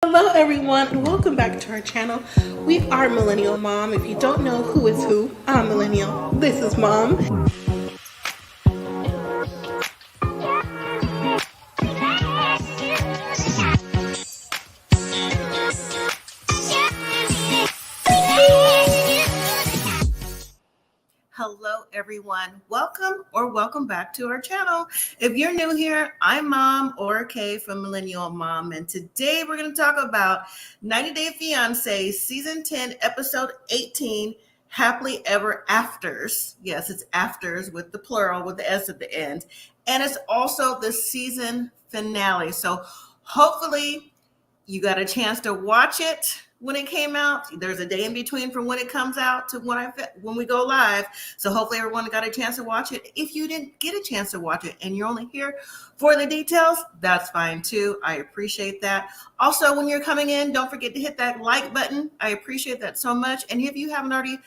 Hello everyone and welcome back to our channel. We are Millennial Mom. If you don't know who is who, I'm Millennial. This is Mom. Hello everyone, welcome back to our channel. If you're new here, I'm Mom or Kay from Millennial Mom, and today we're going to talk about 90 Day Fiancé season 10 episode 18, Happily Ever Afters. Yes, it's afters with the plural with the S at the end, and it's also the season finale. So hopefully you got a chance to watch it when it came out. There's a day in between from when it comes out to when we go live. So hopefully everyone got a chance to watch it. If you didn't get a chance to watch it and you're only here for the details, that's fine too. I appreciate that. Also, when you're coming in, don't forget to hit that like button. I appreciate that so much. And if you haven't already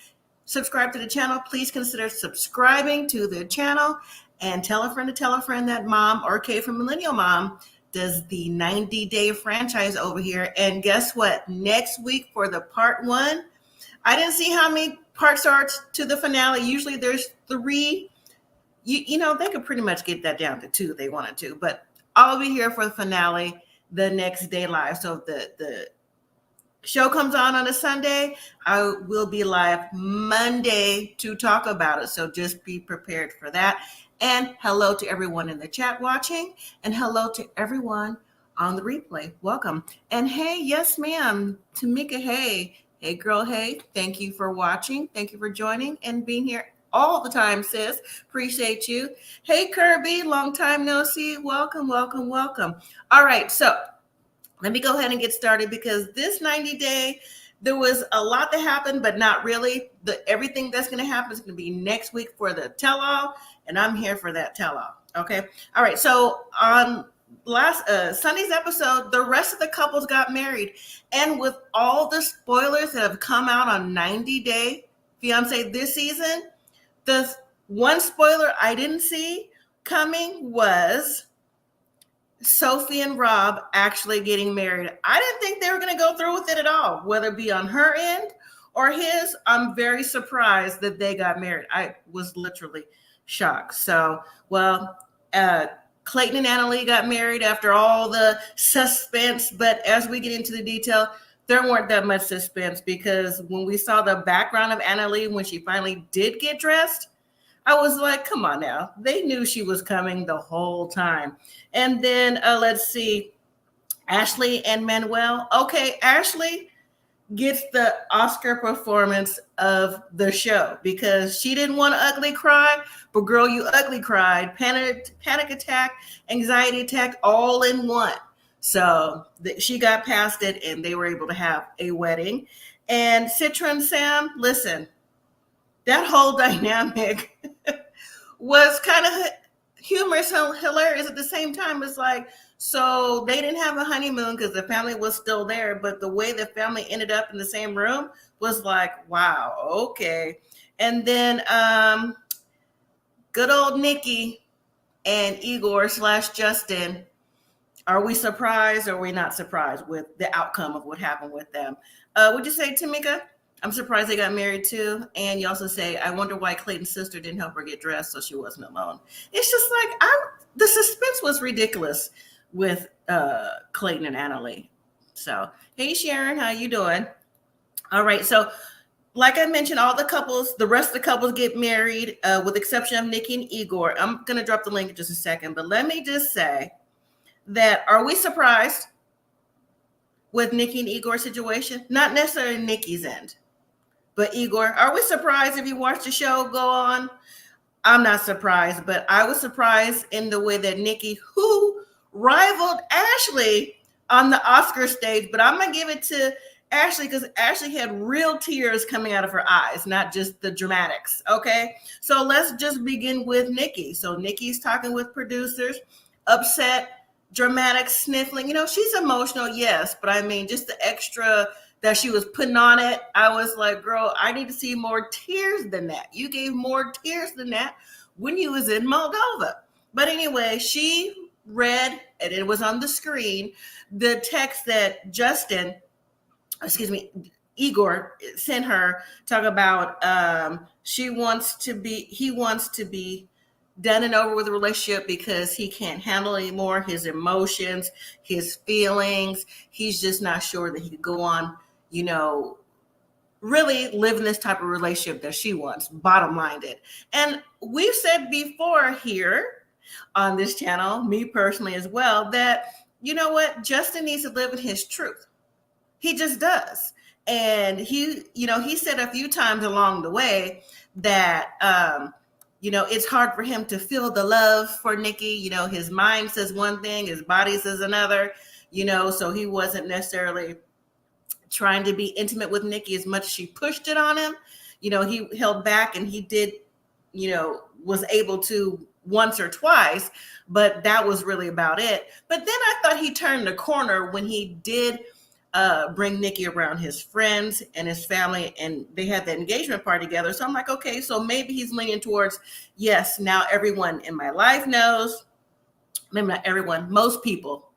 subscribed to the channel, please consider subscribing to the channel and tell a friend that Mom or Kay from Millennial Mom does the 90-day franchise over here. And guess what? Next week for the part 1, I didn't see how many parts are to the finale. Usually there's 3. You know, they could pretty much get that down to 2 if they wanted to. But I'll be here for the finale the next day live. So if the show comes on a Sunday, I will be live Monday to talk about it. So just be prepared for that. And hello to everyone in the chat watching, and hello to everyone on the replay. Welcome. And hey, yes, ma'am, Tamika, hey, girl, hey, thank you for watching. Thank you for joining and being here all the time, sis. Appreciate you. Hey, Kirby, long time no see. Welcome. All right, so let me go ahead and get started because this 90 day, there was a lot that happened, but not really. Everything that's going to happen is going to be next week for the tell-all, and I'm here for that tell-all. Okay. All right. So on last Sunday's episode, the rest of the couples got married, and with all the spoilers that have come out on 90 Day Fiancé this season, the one spoiler I didn't see coming was Sophie and Rob actually getting married. I didn't think they were going to go through with it at all, whether it be on her end or his. I'm very surprised that they got married. I was literally shocked. So, Clayton and Anali got married after all the suspense. But as we get into the detail, there weren't that much suspense because when we saw the background of Anali when she finally did get dressed, I was like, come on now. They knew she was coming the whole time. And then let's see, Ashley and Manuel. Okay, Ashley gets the Oscar performance of the show because she didn't want to ugly cry, but girl, you ugly cried. Panic attack, anxiety attack, all in one. So she got past it and they were able to have a wedding. And Citra Sam, listen, that whole dynamic was kind of humorous and hilarious at the same time. It's like, so they didn't have a honeymoon because the family was still there, but the way the family ended up in the same room was like, wow, okay. And then good old Nikki and Igor / Justin, are we surprised or are we not surprised with the outcome of what happened with them? Would you say, Tamika? I'm surprised they got married too. And you also say, I wonder why Clayton's sister didn't help her get dressed so she wasn't alone. It's just like, the suspense was ridiculous with Clayton and Anali. So, hey, Sharon, how you doing? All right. So, like I mentioned, the rest of the couples get married with the exception of Nikki and Igor. I'm going to drop the link in just a second. But let me just say that, are we surprised with Nikki and Igor's situation? Not necessarily Nikki's end. But Igor, are we surprised if you watch the show go on? I'm not surprised, but I was surprised in the way that Nikki, who rivaled Ashley on the Oscar stage, but I'm going to give it to Ashley because Ashley had real tears coming out of her eyes, not just the dramatics, okay? So let's just begin with Nikki. So Nikki's talking with producers, upset, dramatic, sniffling. You know, she's emotional, yes, but I mean, just the extra that she was putting on it, I was like, girl, I need to see more tears than that. You gave more tears than that when you was in Moldova. But anyway, she read, and it was on the screen, the text that Igor sent her, talk about he wants to be done and over with the relationship because he can't handle anymore his emotions, his feelings. He's just not sure that he could go on, really living this type of relationship that she wants, bottom line it. And we've said before here on this channel, me personally as well, that you know what, Justin needs to live in his truth. He just does. And he said a few times along the way that it's hard for him to feel the love for Nikki. His mind says one thing, his body says another, so he wasn't necessarily trying to be intimate with Nikki as much as she pushed it on him. He held back, and he did, was able to once or twice, but that was really about it. But then I thought he turned the corner when he did bring Nikki around his friends and his family, and they had the engagement party together. So I'm like, okay, so maybe he's leaning towards, yes, now everyone in my life knows, maybe not everyone, most people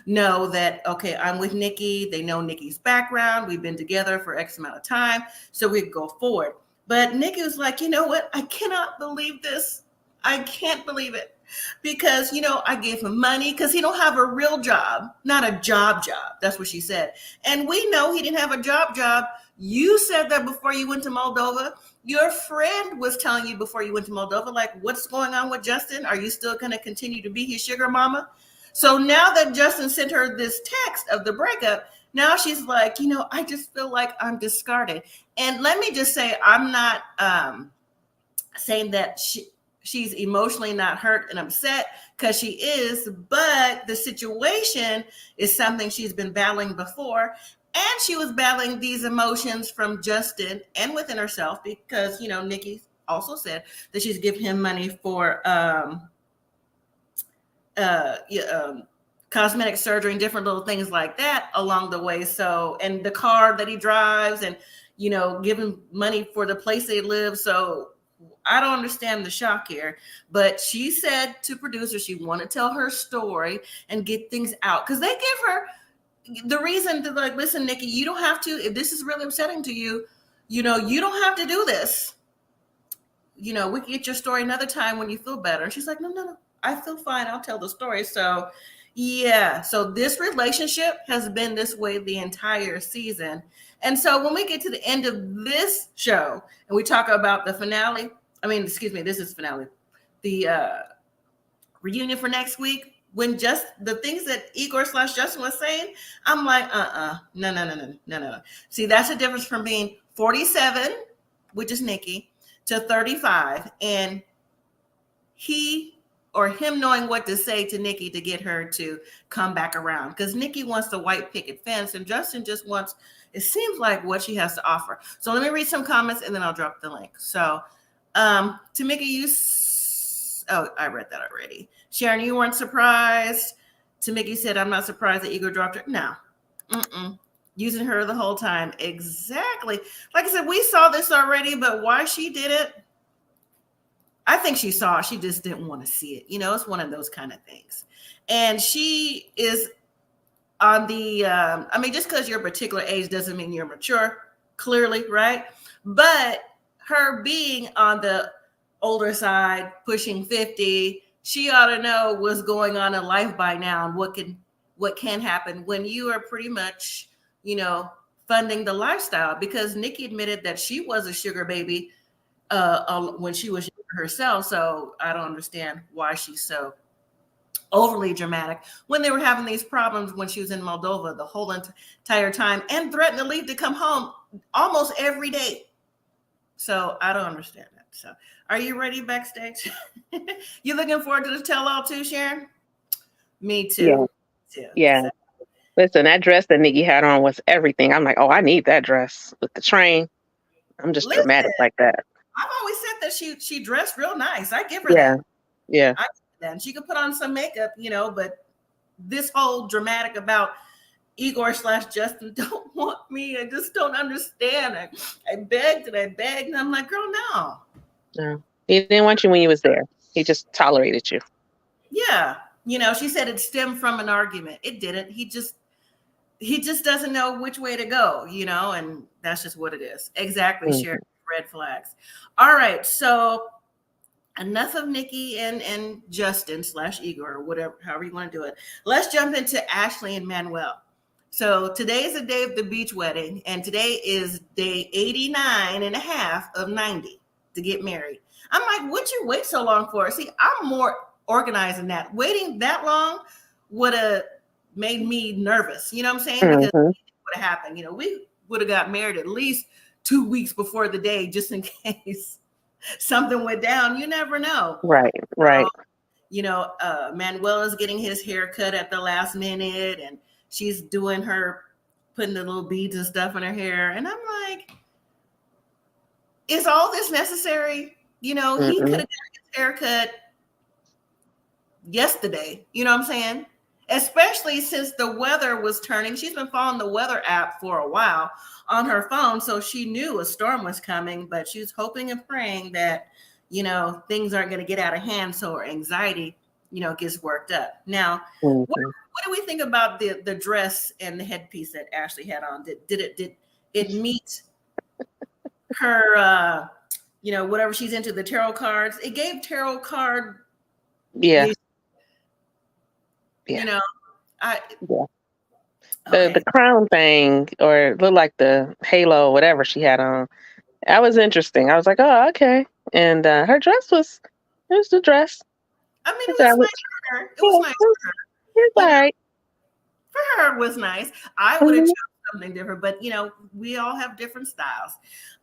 know that, okay, I'm with Nikki. They know Nikki's background. We've been together for X amount of time, so we could go forward. But Nikki was like, you know what? I cannot believe this. I can't believe it. Because, I gave him money because he don't have a real job, not a job. That's what she said. And we know he didn't have a job. You said that before you went to Moldova. Your friend was telling you before you went to Moldova, like, what's going on with Justin? Are you still going to continue to be his sugar mama? So now that Justin sent her this text of the breakup, now she's like, I just feel like I'm discarded. And let me just say, I'm not saying that she's emotionally not hurt and upset, because she is, but the situation is something she's been battling before. And she was battling these emotions from Justin and within herself because, Nikki also said that she's giving him money for cosmetic surgery and different little things like that along the way. So, and the car that he drives, and, giving money for the place they live. So I don't understand the shock here, but she said to producers she want to tell her story and get things out, because they give her the reason to, like, listen, Nikki, you don't have to, if this is really upsetting to you, you don't have to do this. We can get your story another time when you feel better. And she's like, no, I feel fine. I'll tell the story. So yeah, so this relationship has been this way the entire season. And so when we get to the end of this show and we talk about the finale, this is finale, the reunion for next week, when just the things that Igor/Justin was saying, I'm like, no. See, that's the difference from being 47, which is Nikki, to 35, and him knowing what to say to Nikki to get her to come back around. Because Nikki wants the white picket fence, and Justin just wants, it seems like, what she has to offer. So let me read some comments, and then I'll drop the link. So Tamika, I read that already. Sharon, you weren't surprised. Tamika said, I'm not surprised that Igor dropped her. No. Using her the whole time. Exactly. Like I said, we saw this already, but why she did it, I think she saw it. She just didn't want to see it. It's one of those kind of things. And she is on the, just because you're a particular age doesn't mean you're mature, clearly, right? But her being on the older side, pushing 50, she ought to know what's going on in life by now and what can happen when you are pretty much, funding the lifestyle. Because Nikki admitted that she was a sugar baby when she was herself. So I don't understand why she's so overly dramatic when they were having these problems when she was in Moldova the whole entire time, and threatened to leave to come home almost every day. So I don't understand that. So are you ready backstage? You looking forward to the tell-all too, Sharon? Me too. Yeah. So. Listen, that dress that Nikki had on was everything. I'm like, oh, I need that dress with the train. I'm just dramatic like that. I've always said that she dressed real nice. I give her that. Yeah. I give her that. And she could put on some makeup, but this whole dramatic about Igor/Justin don't want me. I just don't understand. I begged, and I'm like, girl, no. No. He didn't want you when you was there. He just tolerated you. Yeah. She said it stemmed from an argument. It didn't. He just doesn't know which way to go, and that's just what it is. Exactly, Sharon. Red flags. All right, so enough of Nikki and Justin / Igor, or whatever, however you want to do it. Let's jump into Ashley and Manuel. So today is the day of the beach wedding, and today is day 89 and a half of 90 to get married. I'm like, what'd you wait so long for? See, I'm more organized than that. Waiting that long would have made me nervous. You know what I'm saying? Because it would have happened. We would have got married at least 2 weeks before the day, just in case something went down. You never know. Right. Manuel is getting his hair cut at the last minute, and she's putting the little beads and stuff in her hair. And I'm like, is all this necessary? He could have got his hair cut yesterday. You know what I'm saying? Especially since the weather was turning. She's been following the weather app for a while on her phone, so she knew a storm was coming, but she was hoping and praying that, things aren't going to get out of hand, so her anxiety, gets worked up. Now, what do we think about the dress and the headpiece that Ashley had on? Did it meet her, whatever she's into, the tarot cards? It gave tarot card. Yeah. The crown thing, or it looked like the halo, whatever she had on. That was interesting. I was like, oh, okay. And her dress was the dress. I mean, it was nice for her. It was nice for her. It's all right. For her, it was nice. I would have chosen something different, but we all have different styles.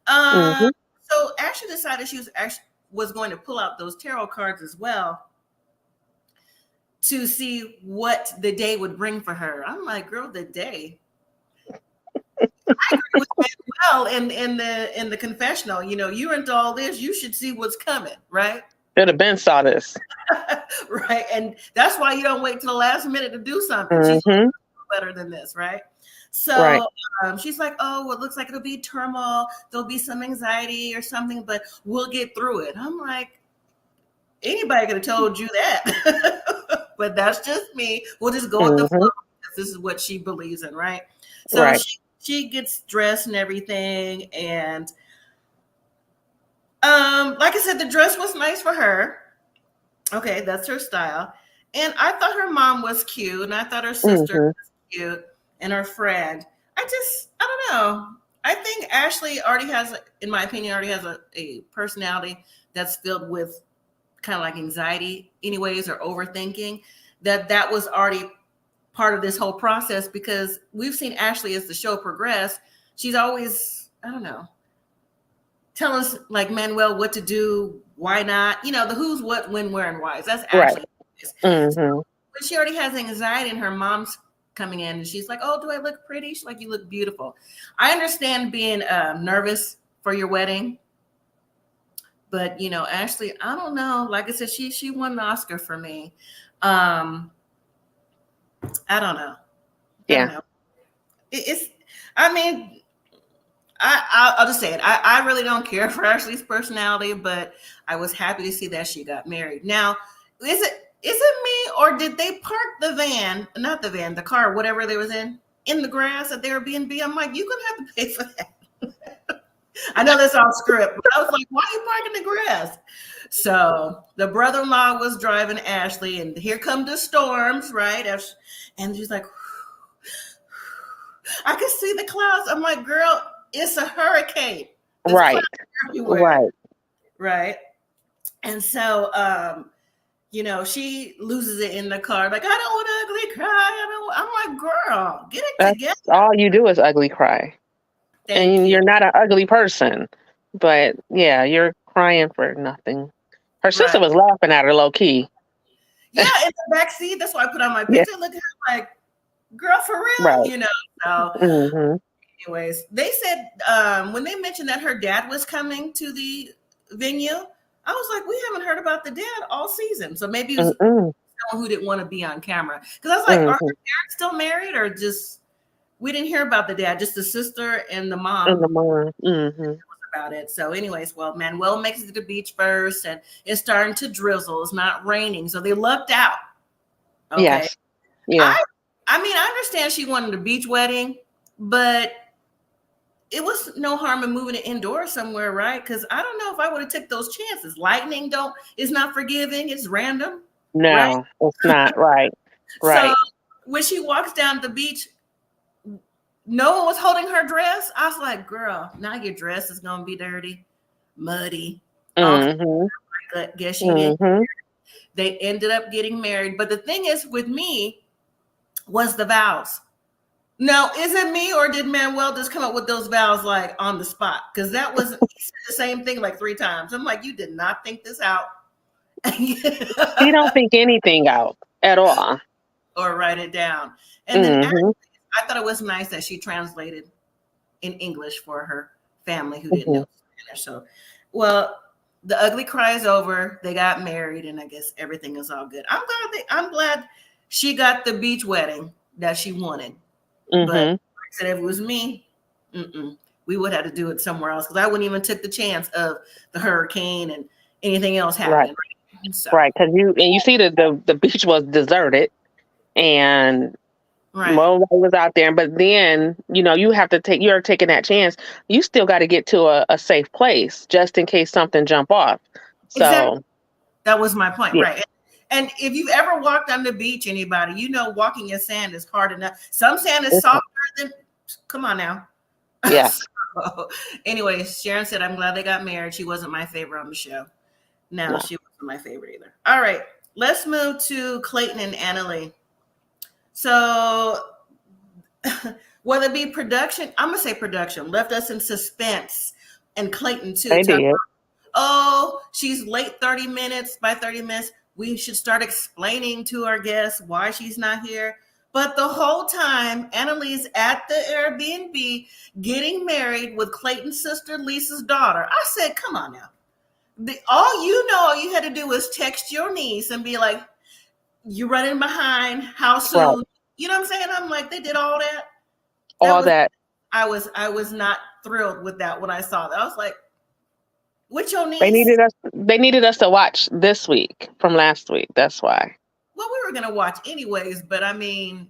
So Ashley decided she was going to pull out those tarot cards as well to see what the day would bring for her. I'm like, girl, the day. I agree with Manuel in the confessional. You're into all this. You should see what's coming, right? Should have been saw this. Right, and that's why you don't wait till the last minute to do something. She's better than this, right? So she's like, oh, well, it looks like it'll be turmoil. There'll be some anxiety or something, but we'll get through it. I'm like, anybody could have told you that. But that's just me. We'll just go with the flow because this is what she believes in, right? So she gets dressed and everything. And like I said, the dress was nice for her. Okay, that's her style. And I thought her mom was cute. And I thought her sister was cute. And her friend. I don't know. I think Ashley already has, in my opinion, a personality that's filled with kind of like anxiety anyways, or overthinking. That was already part of this whole process, because we've seen Ashley as the show progressed. She's always, I don't know, telling us like Manuel what to do, why not, the who's, what, when, where, and why. That's Ashley. So when she already has anxiety and her mom's coming in and she's like, oh, do I look pretty? She's like, you look beautiful. I understand being nervous for your wedding. But, Ashley, I don't know. Like I said, she won the Oscar for me. I don't know. Yeah. I'll just say it. I really don't care for Ashley's personality, but I was happy to see that she got married. Now, is it me, or did they park the car, whatever they was in the grass at their Airbnb? I'm like, you're going to have to pay for that. I know that's off script, but I was like, why are you parking the grass? So the brother-in-law was driving Ashley, and here come the storms, right? And she's like, I could see the clouds. I'm like, girl, it's a hurricane. There's right. And so, she loses it in the car. Like, I don't want to ugly cry. I'm like, girl, get it together. All you do is ugly cry. And you're not an ugly person, but yeah, you're crying for nothing. Her sister was laughing at her low key. Yeah, in the back seat. That's why I put on my picture. Look at her like, girl, for real, So, anyways, they said when they mentioned that her dad was coming to the venue, I was like, we haven't heard about the dad all season. So maybe it was someone who didn't want to be on camera. Because I was like, are her parents still married, or just? We didn't hear about the dad, just the sister and the mom. About it. So anyways, well, Manuel makes it to the beach first, and it's starting to drizzle. It's not raining. So they lucked out Okay. Yes. Yeah. I mean, I understand she wanted a beach wedding, but it was no harm in moving it indoors somewhere, right? Because I don't know if I would have took those chances. Lightning is not forgiving. It's random, right? No, it's not right. So Right. when she walks down the beach, no one was holding her dress. I was like, girl, now your dress is gonna be dirty, muddy. All Mm-hmm. I guess you did. Mm-hmm. They ended up getting married. But the thing is with me was the vows. Now, is it me or did Manuel just come up with those vows like on the spot? Because that was he said the same thing like 3 times. I'm like, you did not think this out. He don't think anything out at all. Or write it down. And then Mm-hmm. I thought it was nice that she translated in English for her family who didn't Mm-hmm. know Spanish. So, well, the ugly cry is over. They got married, and I guess everything is all good. I'm glad she got the beach wedding that she wanted. But like Mm-hmm. I said, if it was me, we would have to do it somewhere else because I wouldn't even took the chance of the hurricane and anything else Right. happening. So, Right. Because you see that the beach was deserted and right. nobody was out there. But then, you're taking that chance. You still got to get to a safe place just in case something jump off. Exactly. So That was my point, yeah. right? And if you've ever walked on the beach, anybody, walking in sand is hard enough. Some sand is softer than. Come on now. Yes. So, anyways, Sharon said, "I'm glad they got married." She wasn't my favorite on the show. No, No. she wasn't my favorite either. All right, let's move to Clayton and Anali. So, whether it be production, I'm gonna say production left us in suspense, and Clayton too. They did. Oh, she's late 30 minutes. By 30 minutes, we should start explaining to our guests why she's not here. But the whole time, Annalise at the Airbnb getting married with Clayton's sister, Lisa's daughter. I said, come on now. All you had to do was text your niece and be like, you're running behind. How soon? Right. You know what I'm saying? I'm like, they did all that. I was not thrilled with that when I saw that. I was like, with your niece? They needed us to watch this week from last week. That's why. Well, we were gonna watch anyways, but I mean,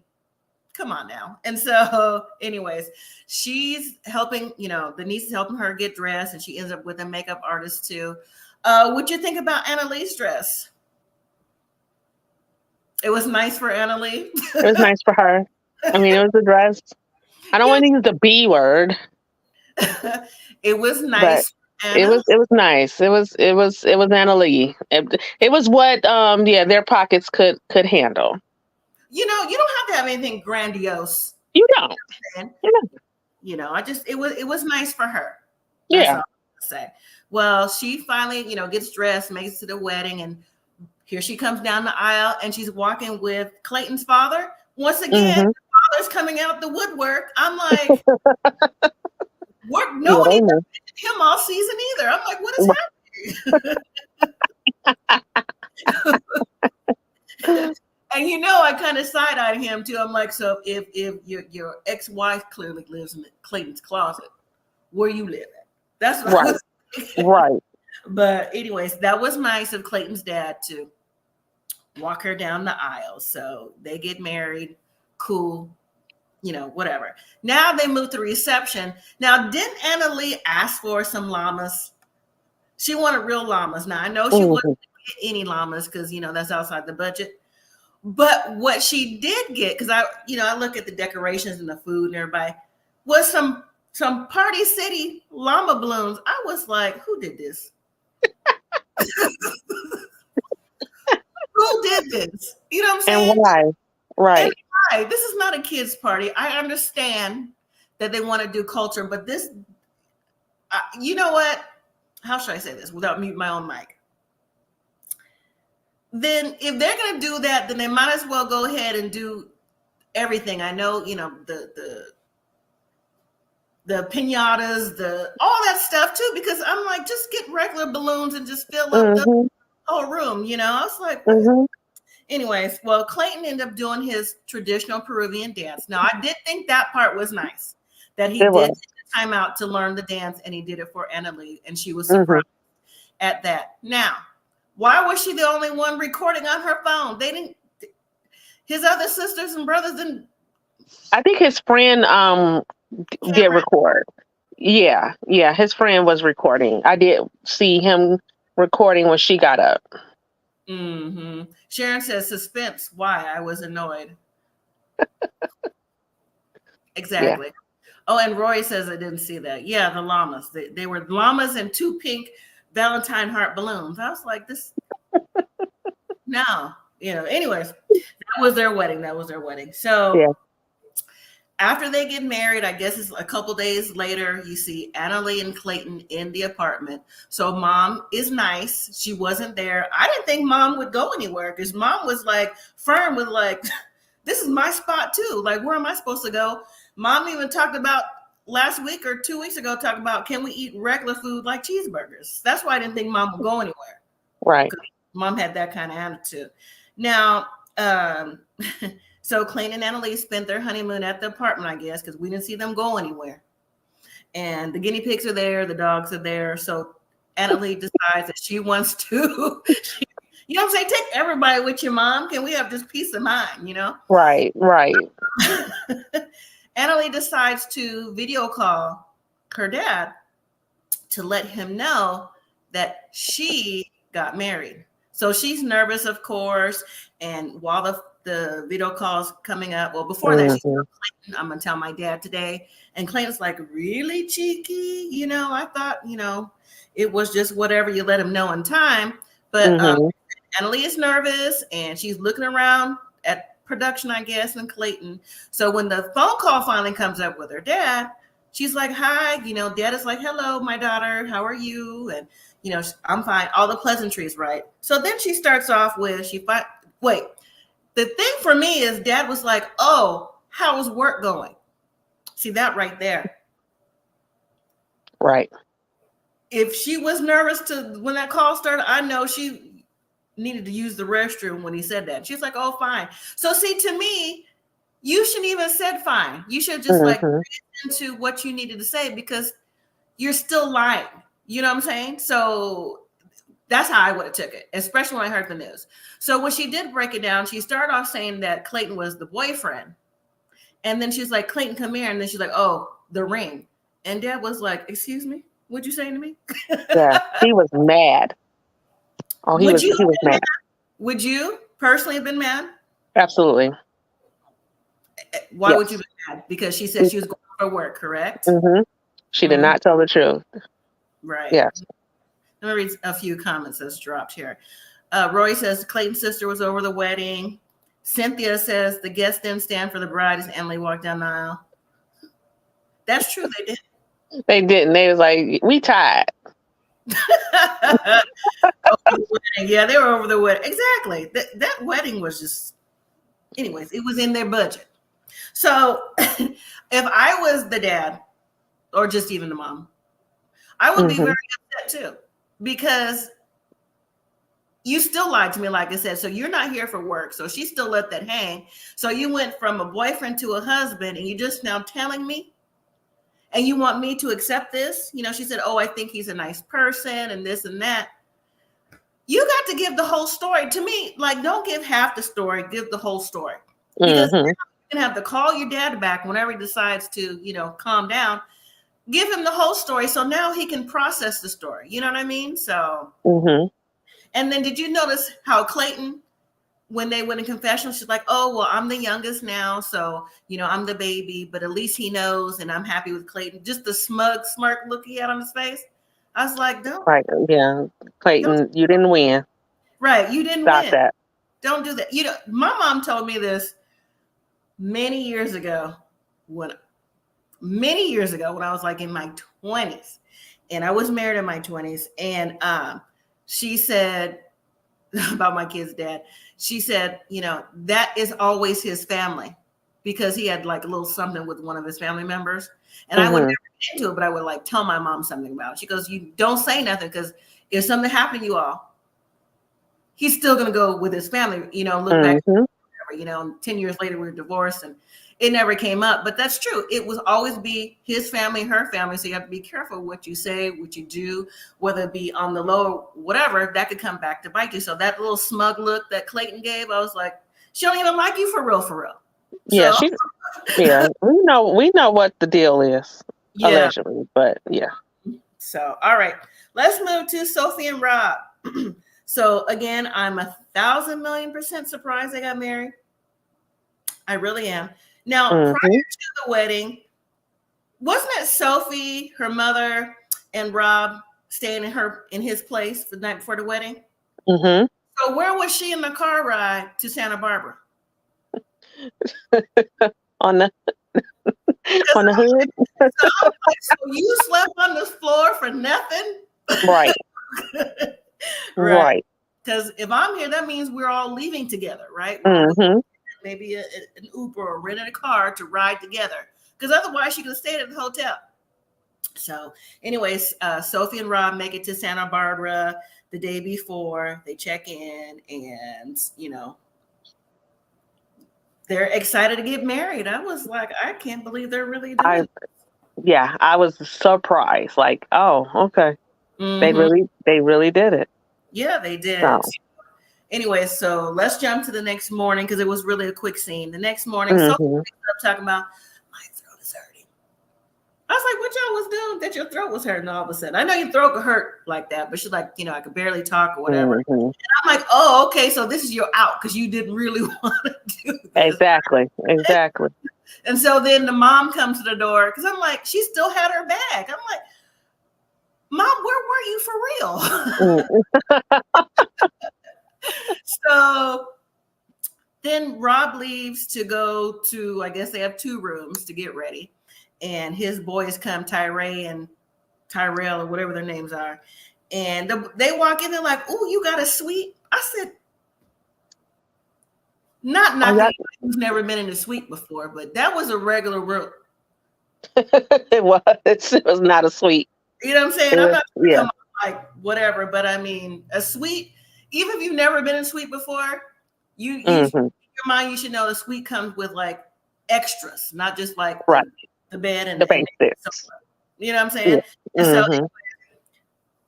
come on now. And so, anyways, she's helping, the niece is helping her get dressed, and she ends up with a makeup artist too. What'd you think about Annalise's dress? It was nice for Anali. It was nice for her. I mean, it was a dress. I don't want to use the B word. It was nice. It was nice. It was Anali. It was what their pockets could handle. You don't have to have anything grandiose. You don't. It was nice for her. That's all I say. Well, she finally, gets dressed, makes it to the wedding, and here she comes down the aisle, and she's walking with Clayton's father. Once again, the father's coming out the woodwork. I'm like, nobody did him all season either. I'm like, what is happening? And I kind of side-eyed him too. I'm like, so if your ex-wife clearly lives in Clayton's closet, where you live at? That's what I was thinking. Right. But anyways, that was nice of Clayton's dad to walk her down the aisle. So they get married. Cool. Whatever. Now they move to reception. Now, didn't Annalie ask for some llamas? She wanted real llamas. Now, I know she wouldn't get any llamas because, that's outside the budget. But what she did get, because I look at the decorations and the food and everybody, was some Party City llama balloons. I was like, who did this? Who did this? You know what I'm saying? And why? Right. This is not a kids' party. I understand that they want to do culture, but this, you know what? How should I say this without muting my own mic? Then if they're going to do that, then they might as well go ahead and do everything. I know, the piñatas, all that stuff too, because I'm like, just get regular balloons and just fill up the whole room. I was like, anyways, well, Clayton ended up doing his traditional Peruvian dance. Now, I did think that part was nice, that he did take the time out to learn the dance, and he did it for Annalie, and she was surprised at that. Now, why was she the only one recording on her phone? They didn't. His other sisters and brothers didn't I think his friend did camera. record. Yeah, yeah, his friend was recording. I did see him recording when she got up. Mm-hmm. Sharon says suspense. Why? I was annoyed. Yeah. Exactly. Oh, and Roy says I didn't see that. Yeah, the llamas. They were llamas and 2 pink Valentine heart balloons. I was like, this no. Anyways, that was their wedding. That was their wedding. So Yeah. after they get married, I guess it's a couple days later, you see Anali and Clayton in the apartment. So mom is nice. She wasn't there. I didn't think mom would go anywhere because mom was like firm with like, this is my spot too. Like, where am I supposed to go? Mom even talked about last week or 2 weeks ago, talking about, can we eat regular food like cheeseburgers? That's why I didn't think mom would go anywhere. Right. Mom had that kind of attitude. Now, so Clayton and Annalise spent their honeymoon at the apartment, I guess, because we didn't see them go anywhere. And the guinea pigs are there, the dogs are there. So Annalise decides that she wants to, you know what I'm saying? Take everybody with your mom. Can we have just peace of mind, Right. Right. Annalise decides to video call her dad to let him know that she got married. So she's nervous, of course. And while the video call's coming up, well, before that, she's like, Clayton, I'm going to tell my dad today. And Clayton's like, really, cheeky? I thought, it was just whatever, you let him know in time. But Annalise is nervous and she's looking around at production, I guess, and Clayton. So when the phone call finally comes up with her dad, she's like, hi, dad is like, hello, my daughter, how are you? And, I'm fine. All the pleasantries, right? So then she starts off with, the thing for me is dad was like, oh, how's work going? See that right there. Right. If she was nervous when that call started, I know she needed to use the restroom when he said that. She's like, oh, fine. So see, to me, you shouldn't even said fine. You should just like into what you needed to say because you're still lying. You know what I'm saying? So that's how I would have took it, especially when I heard the news. So when she did break it down, she started off saying that Clayton was the boyfriend. And then she's like, Clayton, come here. And then she's like, oh, the ring. And dad was like, excuse me? What'd you say to me? Yeah. He was mad. Oh, he was mad. Would you personally have been mad? Absolutely. Why would you be mad? Because she said she was going for work, correct? She did not tell the truth. Right. Yes. Let me read a few comments that's dropped here. Roy says Clayton's sister was over the wedding. Cynthia says the guests didn't stand for the bride as Emily walked down the aisle. That's true. They didn't. They didn't. They was like, we tied. Yeah, they were over the wedding. Exactly. That wedding was just, anyways, it was in their budget. So if I was the dad or just even the mom, I would be very upset too, because you still lied to me, like I said. So you're not here for work. So she still let that hang. So you went from a boyfriend to a husband and you just now telling me, and you want me to accept this? She said, oh, I think he's a nice person and this and that. You got to give the whole story. To me, like, don't give half the story, give the whole story. Because you can have to call your dad back whenever he decides to, calm down. Give him the whole story so now he can process the story. You know what I mean? So, and then did you notice how Clayton, when they went in confessional, she's like, oh, well, I'm the youngest now. So, I'm the baby, but at least he knows and I'm happy with Clayton. Just the smug smirk look he had on his face. I was like, don't. Right. Yeah. Clayton, you didn't win. Right. You didn't Stop win. that. Don't do that. My mom told me this many years ago when I was like in my 20s, and I was married in my 20s. And she said about my kid's dad, she said, that is always his family, because he had like a little something with one of his family members. And I would never get into it, but I would like tell my mom something about it. She goes, you don't say nothing, because if something happened to you all, he's still going to go with his family, look back, whatever, 10 years later, we were divorced and it never came up. But that's true. It will always be his family, her family. So you have to be careful what you say, what you do, whether it be on the low, whatever, that could come back to bite you. So that little smug look that Clayton gave, I was like, She don't even like you for real, for real. Yeah, So, yeah, we know what the deal is, yeah. allegedly, but yeah. So, all right, let's move to Sophie and Rob. So again, I'm 1,000,000,000% surprised they got married. I really am. Now, prior to the wedding, wasn't it Sophie, her mother, and Rob staying in his place for the night before the wedding? Mm-hmm. So where was she in the car ride to Santa Barbara? on the hood. So you slept on the floor for nothing? Right. Right. Because if I'm here, that means we're all leaving together, right? Mm-hmm. Maybe an Uber or renting a car to ride together. Because otherwise she could have stayed at the hotel. So anyways, Sophie and Rob make it to Santa Barbara the day before. They check in and, they're excited to get married. I was like, I can't believe they're really doing it. Yeah, I was surprised. Like, oh, okay. Mm-hmm. They really did it. Yeah, they did. So. Anyway, so let's jump to the next morning because it was really a quick scene. The next morning, Sophie wakes up talking about, my throat is hurting. I was like, what y'all was doing that your throat was hurting all of a sudden? I know your throat could hurt like that, but she's like, I could barely talk or whatever. And I'm like, oh, okay, so this is your out because you didn't really want to do this. Exactly. And so then the mom comes to the door because I'm like, she still had her bag. I'm like, Mom, where were you for real? So then Rob leaves to go to, I guess they have 2 rooms to get ready. And his boys come, Tyrell or whatever their names are. And they walk in, they're like, oh, you got a suite? I said, not who's never been in a suite before, but that was a regular room. It was not a suite. You know what I'm saying? I'm not like whatever, but I mean, a suite, even if you've never been in a suite before, in your mind, you should know the suite comes with like extras, not just like the bed and the basics. You know what I'm saying? Yeah. And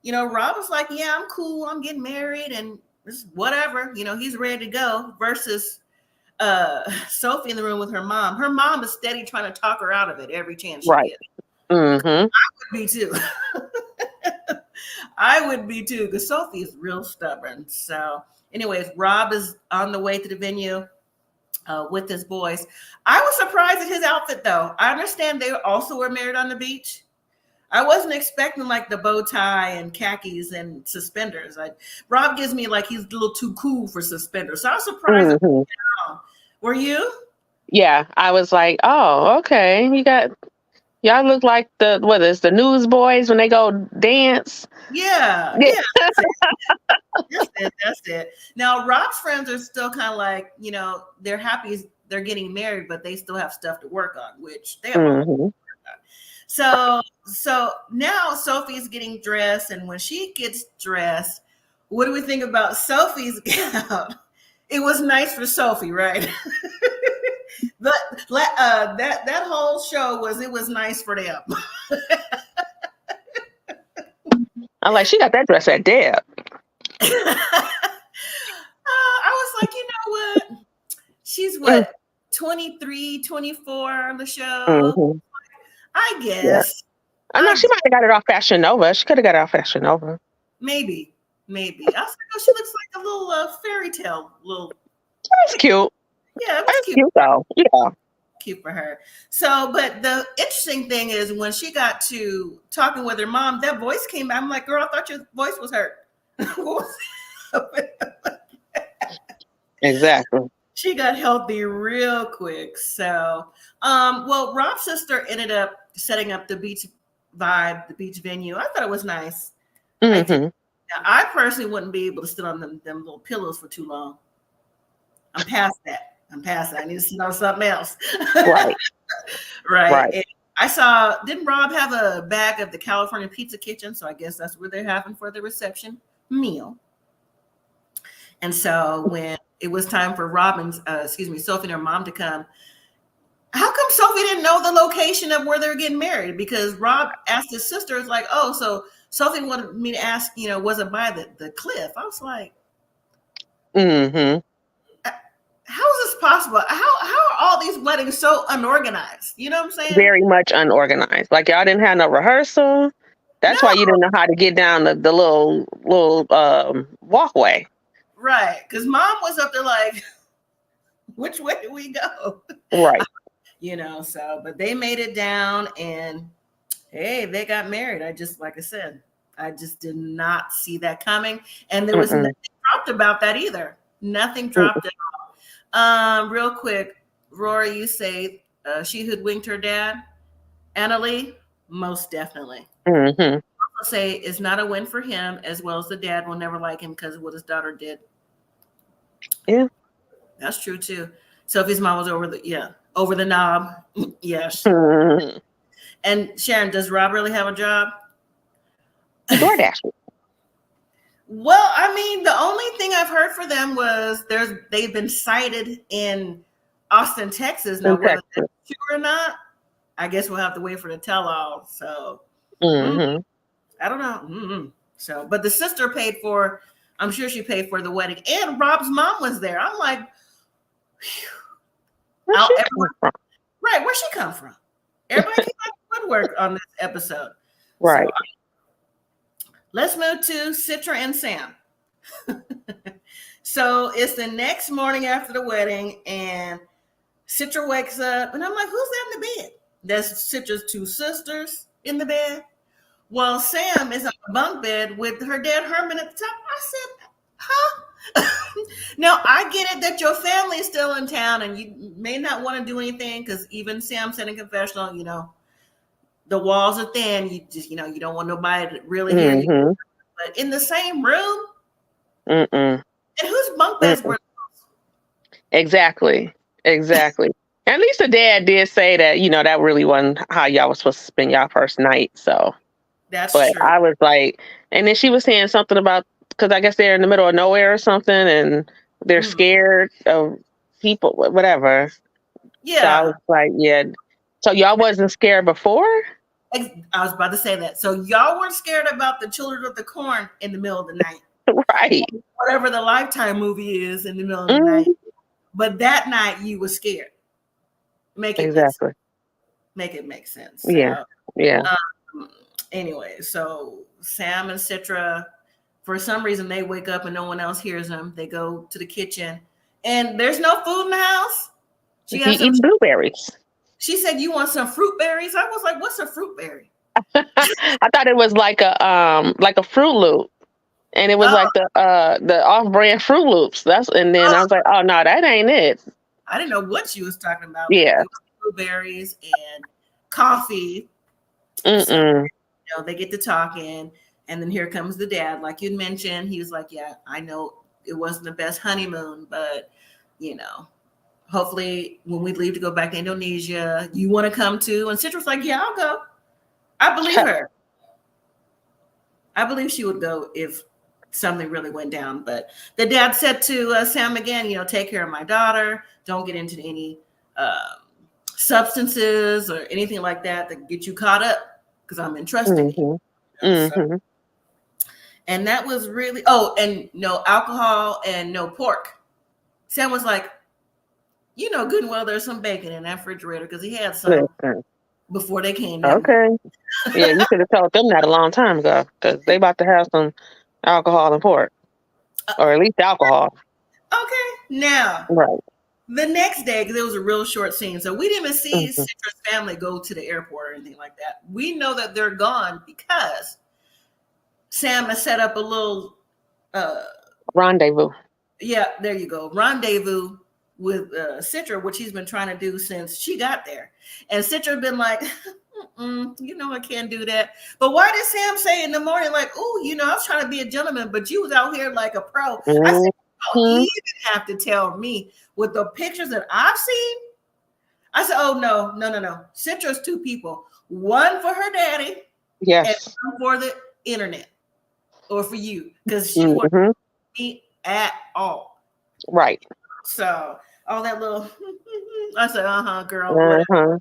so, Rob was like, yeah, I'm cool. I'm getting married and whatever, he's ready to go versus Sophie in the room with her mom. Her mom is steady trying to talk her out of it every chance she gets. I would be too. I would be too, because Sophie is real stubborn. So anyways, Rob is on the way to the venue with his boys. I was surprised at his outfit, though. I understand they also were married on the beach. I wasn't expecting like the bow tie and khakis and suspenders. Rob gives me like he's a little too cool for suspenders. So I was surprised. Were you? Yeah, I was like, oh, okay. Y'all look like the Newsboys when they go dance. Yeah. That's it. Now, Rob's friends are still kind of like, they're happy they're getting married, but they still have stuff to work on, which they have. So now Sophie's getting dressed, and when she gets dressed, what do we think about Sophie's gown? It was nice for Sophie, right? But that whole show was nice for them. I'm like, she got that dress at Deb. I was like, you know what? She's 23, 24 on the show. I guess. Yeah. I know she might have got it off Fashion Nova. She could have got it off Fashion Nova. Maybe. I was like, oh, she looks like a little fairy tale. That's cute. Yeah, that's cute though. Yeah. Cute for her. So, but the interesting thing is when she got to talking with her mom, that voice came back. I'm like, girl, I thought your voice was hurt. Exactly. She got healthy real quick. So, well, Rob's sister ended up setting up the beach vibe, the beach venue. I thought it was nice. I personally wouldn't be able to sit on them little pillows for too long. I'm past that. I need to sit on something else. Right. Right. And I saw, didn't Rob have a bag of the California Pizza Kitchen? So I guess that's where they're having for the reception meal. And so when it was time for Sophie and her mom to come, how come Sophie didn't know the location of where they were getting married? Because Rob asked his sister, it's like, oh, so Sophie wanted me to ask, was it by the cliff? I was like, how is this possible? How are all these weddings so unorganized? You know what I'm saying? Very much unorganized. Like y'all didn't have no rehearsal. That's No, why you didn't know how to get down the little walkway. right. Because mom was up there like, which way do we go? Right. But they made it down and hey, they got married. Like I said, I just did not see that coming. And there was nothing dropped about that either. Nothing dropped at all. Real quick, Rory, you say she hoodwinked her dad. Anali, most definitely. Mm-hmm. Also say it's not a win for him, as well as the dad will never like him because of what his daughter did. Yeah. That's true too. Sophie's mom was over the knob. Yes. Mm-hmm. And Sharon, does Rob really have a job? DoorDash. Well, I mean, the only thing I've heard for them was they've been cited in Austin, Texas. Now, whether that's true or not, I guess we'll have to wait for the tell-all. So, I don't know. So, but the sister I'm sure she paid for the wedding, and Rob's mom was there. I'm like, where'd she come from? Everybody came out of woodwork on this episode. Right. So, let's move to Citra and Sam. So it's the next morning after the wedding, and Citra wakes up, and I'm like, who's in the bed? That's Citra's two sisters in the bed. Well, Sam is on the bunk bed with her dad Herman at the top. I said, huh? Now, I get it that your family is still in town and you may not want to do anything because even Sam said in confessional, the walls are thin. You just, you don't want nobody to really hear you. But in the same room, and whose bunk beds were those? Exactly. At least the dad did say that, that really wasn't how y'all was supposed to spend y'all first night. So, that's but true. I was like, and then she was saying something about, because I guess they're in the middle of nowhere or something, and they're scared of people, whatever. Yeah. So I was like, yeah. So y'all wasn't scared before? I was about to say that. So y'all weren't scared about the Children of the Corn in the middle of the night. Right. Whatever the Lifetime movie is in the middle of the night. But that night you were scared. Make it make sense. So, yeah. Anyway, so Sam and Citra, for some reason, they wake up and no one else hears them. They go to the kitchen and there's no food in the house. She eats blueberries. She said, "You want some fruit berries?" I was like, "What's a fruit berry?" I thought it was like a Fruit Loop, and it was like the off-brand Fruit Loops. And then I was like, "Oh no, that ain't it." I didn't know what she was talking about. Yeah, blueberries and coffee. So, they get to talking, and then here comes the dad. Like you mentioned, he was like, "Yeah, I know it wasn't the best honeymoon, but hopefully when we leave to go back to Indonesia, you want to come too." And Citra's like, "Yeah, I'll go." I believe her. I believe she would go if something really went down. But the dad said to Sam again, take care of my daughter. Don't get into any substances or anything like that get you caught up because I'm entrusting you. So, and that was really, and no alcohol and no pork. Sam was like, good and well, there's some bacon in that refrigerator because he had some before they came down. Okay. Yeah, you could have told them that a long time ago because they about to have some alcohol and pork, or at least alcohol. Okay. Now, right. The next day, because it was a real short scene, so we didn't even see Citra's family go to the airport or anything like that. We know that they're gone because Sam has set up a little rendezvous. Yeah, there you go. Rendezvous with Citra, which he's been trying to do since she got there. And Citra been like, I can't do that. But why did Sam say in the morning, like, I was trying to be a gentleman, but you was out here like a pro. I said, you didn't have to tell me with the pictures that I've seen. I said, oh, no. Citra's two people. One for her daddy. Yes. And one for the internet. Or for you. Because she wouldn't me at all. Right. So all that little I said, girl.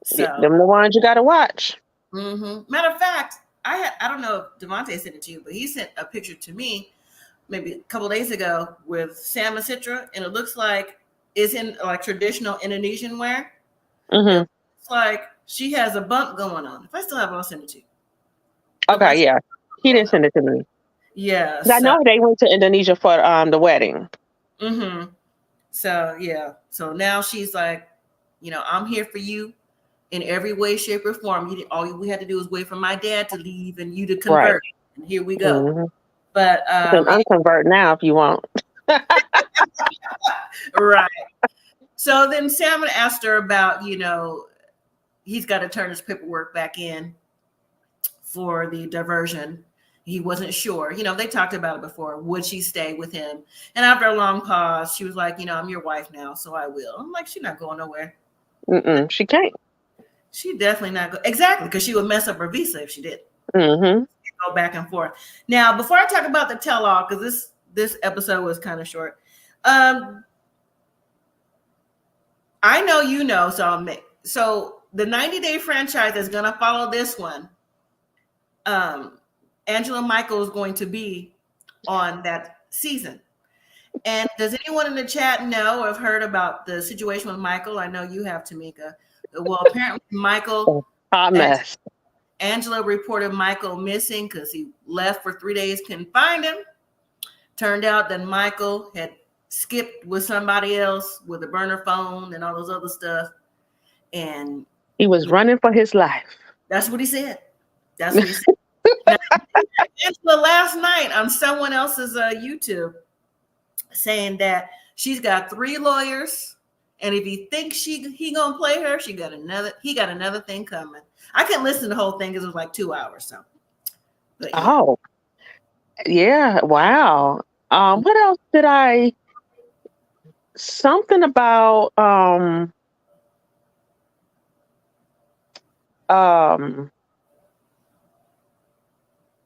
So them the ones you gotta watch. Matter of fact, I don't know if Devontae sent it to you, but he sent a picture to me maybe a couple of days ago with Sam and Citra, and it looks like is in like traditional Indonesian wear. Mm-hmm. It's like she has a bump going on. If I still have it, I'll send it to you. Okay, yeah. He didn't send it to me. Yeah. I know they went to Indonesia for the wedding. Mm-hmm. So yeah. So now she's like, I'm here for you in every way, shape, or form. All we had to do was wait for my dad to leave and you to convert. Right. And here we go. Mm-hmm. But You can unconvert now if you want. right. So then Salmon asked her about, he's got to turn his paperwork back in for the diversion. He wasn't sure. They talked about it before. Would she stay with him? And after a long pause, she was like, I'm your wife now, so I will. I'm like, she's not going nowhere. She can't. She definitely not go. Exactly, because she would mess up her visa if she did. Mm-hmm. Go back and forth. Now, before I talk about the tell-all, because this episode was kind of short. I know you know, so the 90-day franchise is going to follow this one. Angela Michael is going to be on that season. And does anyone in the chat know or have heard about the situation with Michael? I know you have, Tamika. Well, apparently Michael, hot mess. Angela reported Michael missing because he left for 3 days, couldn't find him. Turned out that Michael had skipped with somebody else with a burner phone and all those other stuff. And he was running for his life. That's what he said. That's what he said. Now, Angela last night on someone else's YouTube saying that she's got 3 lawyers, and if he thinks he gonna play her, he got another thing coming. I couldn't listen to the whole thing because it was like 2 hours. So, but, yeah. Oh, yeah! Wow. What else did I? Something about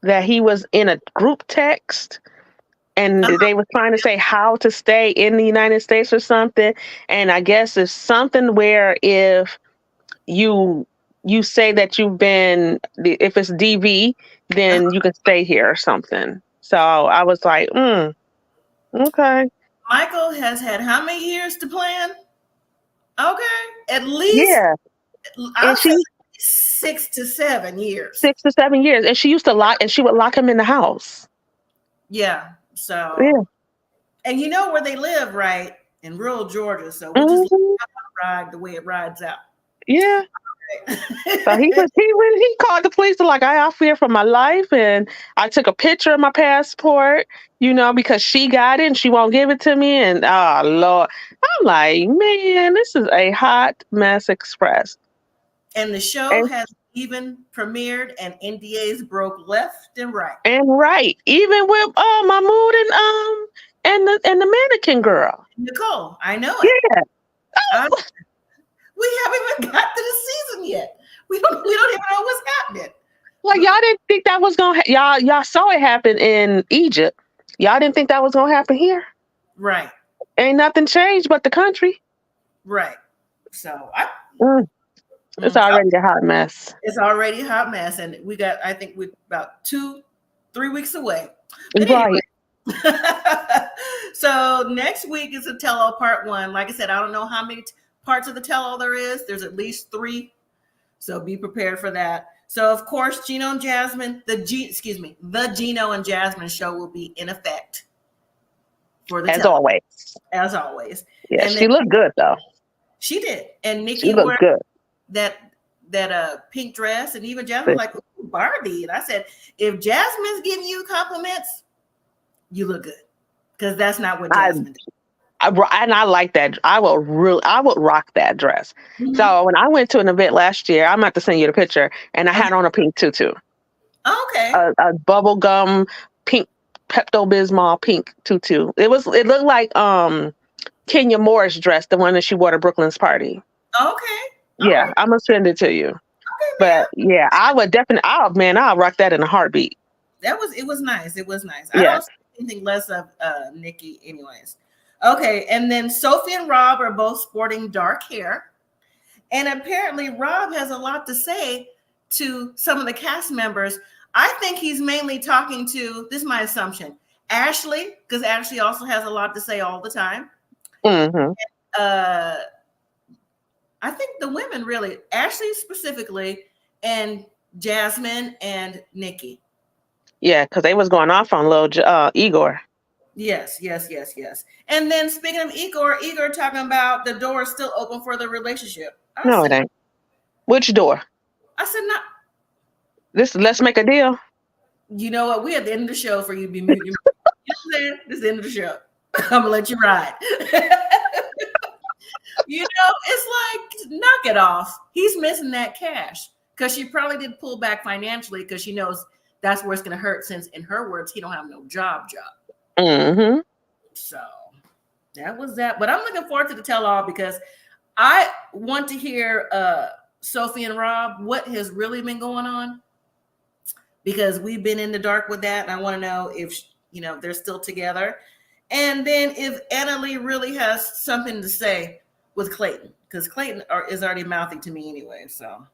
that he was in a group text and they were trying to say how to stay in the United States or something. And I guess it's something where if you say that if it's DV, then you can stay here or something. So I was like, okay. Michael has had how many years to plan? Okay. At least, yeah. I'll say 6 to 7 years. 6 to 7 years. And she would lock him in the house. Yeah. So, yeah. And you know where they live, right? In rural Georgia. So we just ride the way it rides out. Yeah. So he called the police like, I fear for my life, and I took a picture of my passport, because she got it and she won't give it to me. And oh Lord, I'm like, man, this is a hot mess express. And the show has even premiered and NDAs broke left and right. Even with Mahmoud and the mannequin girl. Nicole, I know it. Yeah. We haven't even got to the season yet. We don't even know what's happening. Like y'all didn't think that was gonna y'all saw it happen in Egypt. Y'all didn't think that was gonna happen here. Right. Ain't nothing changed but the country. Right. So it's already a hot mess. It's already a hot mess, and I think we're about 2-3 weeks away. But right. Anyway. So next week is a tell-all part 1. Like I said, I don't know how many parts of the tell-all there is. There's at least 3. So be prepared for that. So of course, Gino and Jasmine, the Gino and Jasmine show will be in effect for the tell-all. As always. Yeah, she looked good though. She did. And Nikki looked good. That pink dress, and even Jasmine was like, ooh, Barbie. And I said, if Jasmine's giving you compliments, you look good. Because that's not what Jasmine did. And I like that. I would rock that dress. Mm-hmm. So when I went to an event last year, I'm about to send you the picture, and I had on a pink tutu. Okay. A bubblegum pink Pepto-Bismol pink tutu. It looked like Kenya Moore's dress, the one that she wore to Brooklyn's party. Okay. Yeah, right. I'm gonna send it to you. Okay, but yeah, I would definitely. I'll rock that in a heartbeat. It was nice. It was nice. Yeah. I don't see anything less of Nikki, anyways. Okay, and then Sophie and Rob are both sporting dark hair, and apparently Rob has a lot to say to some of the cast members. I think he's mainly talking to. This is my assumption, Ashley, because Ashley also has a lot to say all the time. Mm-hmm. I think the women really, Ashley specifically, and Jasmine and Nikki. Yeah, because they was going off on little Igor. Yes. And then speaking of Igor talking about the door is still open for the relationship. No, it ain't. Which door? I said, not. Let's make a deal. You know what? We at the end of the show for you to be muting. You know what I'm saying? This is the end of the show. I'm gonna let you ride. You know, it's like, knock it off. He's missing that cash because she probably did pull back financially because she knows that's where it's going to hurt, since in her words, he don't have no job. Mm-hmm. So that was that. But I'm looking forward to the tell-all because I want to hear Sophie and Rob, what has really been going on, because we've been in the dark with that. And I want to know if, they're still together. And then if Anali really has something to say with Clayton, because Clayton is already mouthy to me anyway. So,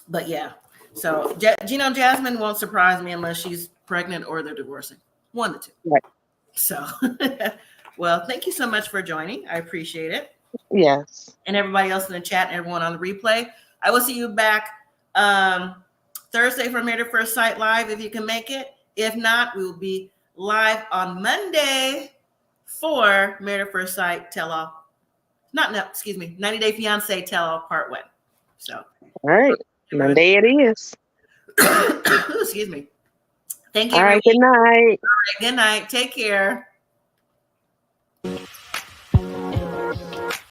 but yeah. So Gino and Jasmine won't surprise me unless she's pregnant or they're divorcing. One of the two. Right. So, well, thank you so much for joining. I appreciate it. Yes. And everybody else in the chat and everyone on the replay. I will see you back Thursday for Married at First Sight Live if you can make it. If not, we will be live on Monday for Married at First Sight Tell-All. 90 Day Fiancé Tell-All Part 1. So. All right. Monday it is. Excuse me. Thank you. All right. Good night. All right, good night. Take care.